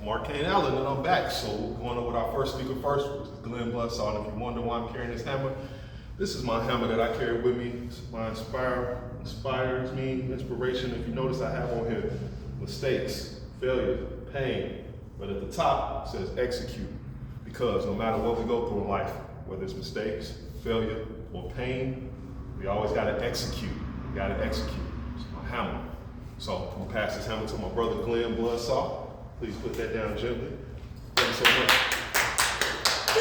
Mark Kane Allen, and I'm back. So we're going on with our first speaker first, which is Glen Bloodsaw. And if you wonder why I'm carrying this hammer, this is my hammer that I carry with me. It's my inspires me, inspiration. If you notice, I have on here mistakes, failure, pain. But at the top, it says execute. Because no matter what we go through in life, whether it's mistakes, failure, or pain, we always gotta execute. We gotta execute. It's my hammer. So I'm gonna pass this hammer to my brother Glen Bloodsaw. Please put that down gently. Thank you so much. To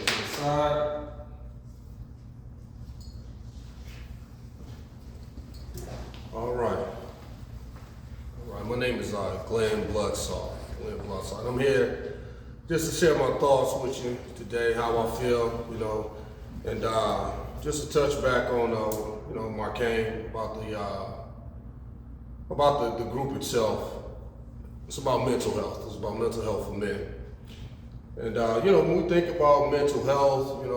the side. All right. My name is Glen Bloodsaw. And I'm here just to share my thoughts with you today, how I feel, and just to touch back on, Mark Kane about the group itself. It's about mental health. It's about mental health for men. And when we think about mental health, we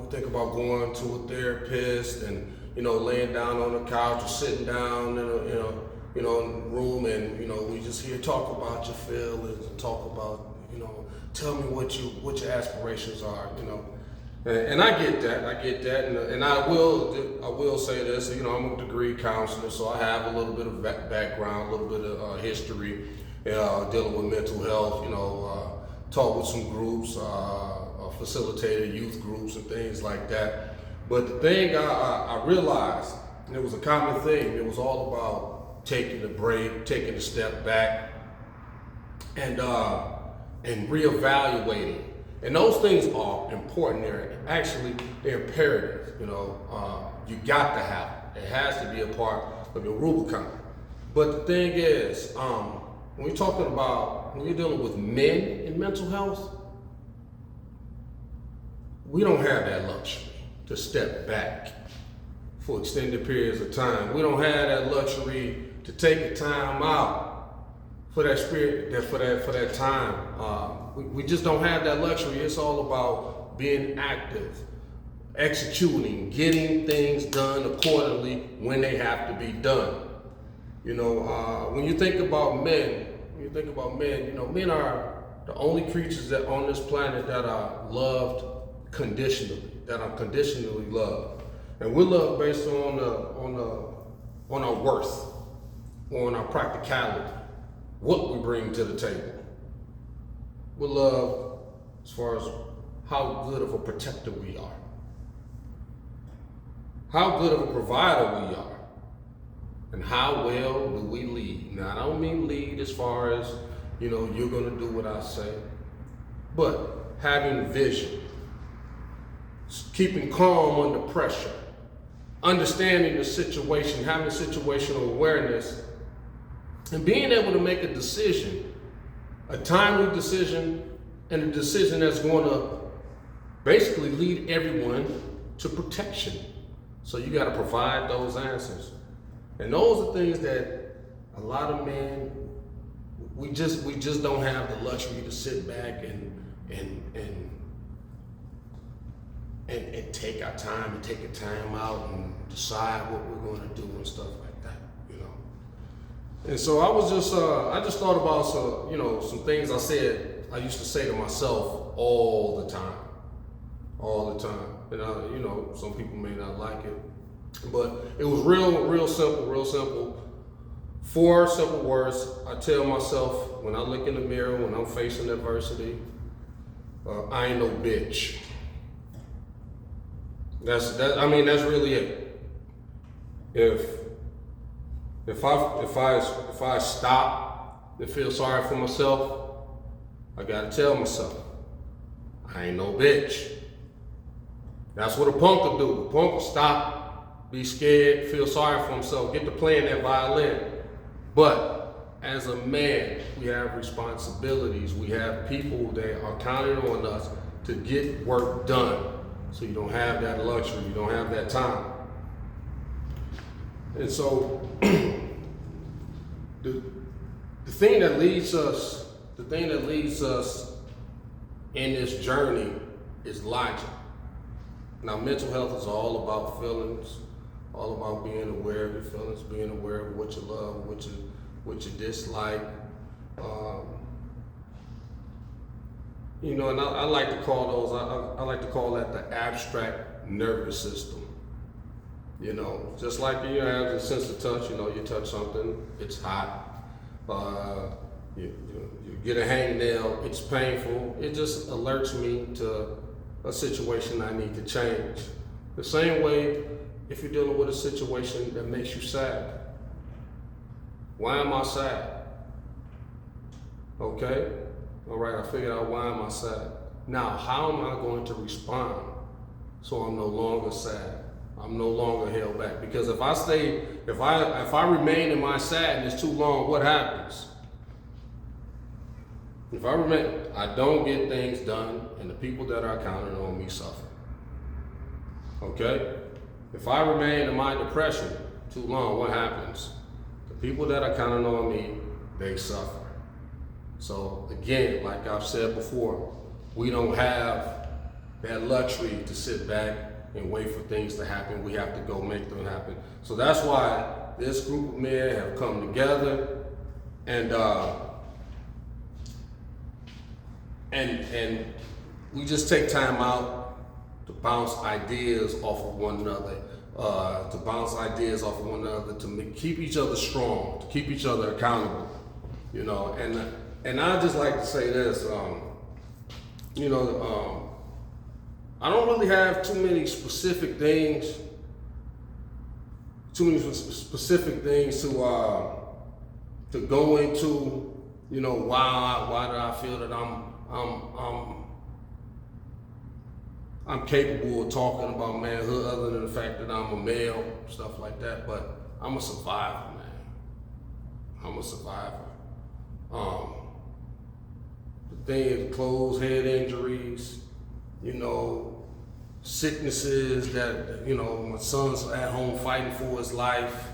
think about going to a therapist and laying down on the couch or sitting down in a room, and we just hear talk about your feelings and talk about tell me what your aspirations are, and I get that, and I will say this, I'm a degree counselor, so I have a little bit of background, a little bit of history dealing with mental health, taught with some groups, facilitated youth groups and things like that. But the thing I realized, and it was a common thing, it was all about taking a break, taking a step back, and reevaluating. And those things are important. They're imperative. You got to have it. It has to be a part of your Rubicon. But the thing is, when you're dealing with men in mental health, we don't have that luxury to step back for extended periods of time. We don't have that luxury to take a time out for that spirit, for that time. We just don't have that luxury. It's all about being active, executing, getting things done accordingly when they have to be done. When you think about men, men are the only creatures that on this planet that are loved conditionally, that are conditionally loved. And we're loved based on our worth, on our practicality, what we bring to the table. We're loved as far as how good of a protector we are, how good of a provider we are, and how well do we lead. Now, I don't mean lead as far as, you're gonna do what I say, but having vision, keeping calm under pressure, understanding the situation, having situational awareness, and being able to make a decision, a timely decision, and a decision that's going to basically lead everyone to protection. So you got to provide those answers. And those are things that a lot of men, we just don't have the luxury to sit back and take our time and take a time out and decide what we're going to do and stuff like that, And so I just thought about some things I used to say to myself all the time. And some people may not like it, but it was real simple. 4 simple words I tell myself when I look in the mirror, when I'm facing adversity. I ain't no bitch. That's really it. If I stop and feel sorry for myself, I gotta tell myself, I ain't no bitch. That's what a punk will do. A punk will stop, be scared, feel sorry for himself, get to playing that violin. But as a man, we have responsibilities. We have people that are counting on us to get work done. So you don't have that luxury, you don't have that time. And so the thing that leads us in this journey is logic. Now, mental health is all about feelings, all about being aware of your feelings, being aware of what you love, what you dislike. You know, and I like to call those, I like to call that the abstract nervous system. You know, just like you have the sense of touch, you know, you touch something, it's hot. You get a hangnail, it's painful. It just alerts me to a situation I need to change. The same way if you're dealing with a situation that makes you sad. Why am I sad? Okay, all right, I figured out why am I sad. Now, how am I going to respond so I'm no longer sad? I'm no longer held back. Because if I remain in my sadness too long, what happens? If I remain, I don't get things done, and the people that are counting on me suffer. Okay? If I remain in my depression too long, what happens? The people that are counting on me, they suffer. So again, like I've said before, we don't have that luxury to sit back and wait for things to happen. We have to go make them happen. So that's why this group of men have come together and we just take time out to bounce ideas off of one another, to keep each other strong, to keep each other accountable, you know. And I just like to say this, you know, I don't really have too many specific things to go into, you know, why do I feel that I'm capable of talking about manhood other than the fact that I'm a male, stuff like that. But I'm a survivor, man. I'm a survivor. The thing is, closed head injuries, you know, sicknesses that, you know, my son's at home fighting for his life.